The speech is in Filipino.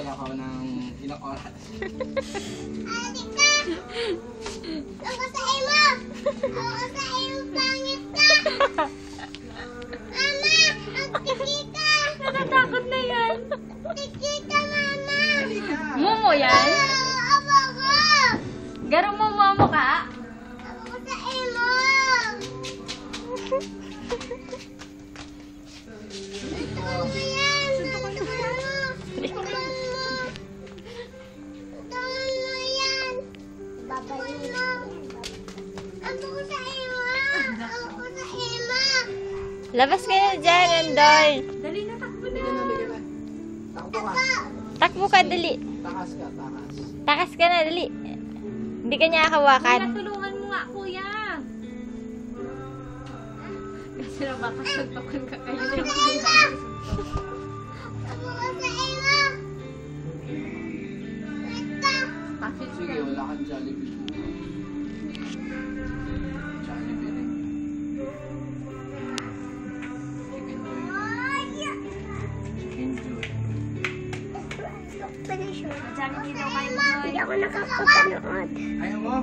ako ng ilang oras. Alika! Ako sa imo! Ako sa imo, pangit ka! Mama! Magkikita! Natatakot na yan. Magkikita, mama! Momo yan? Abo ko! Garong momo ka? Ako sa imo! Suntukan mo yan! Suntukan mo! Suntukan mo! Suntukan mo yan! Suntukan mo! Ako sa imo! Ako sa imo! Labas ka na dyan, Andol. Dali na, takbo na. Bigyan na, bigyan na. Takbo ka. Takbo ka, dali. Takas ka, takas. Takas ka na, dali. Hindi ka niya akawakan. Kuya, tulungan mo nga, kuya. Kasi na baka suntukan ka kayo. Ako sa imo! Ako sa imo! Ito! Kapit Sige, wala kang Jollibee. Jollibee rin. Chicken joy. Chicken joy. Diyan, hindi daw kayo Hindi ako nakakapanood. Ayaw mo?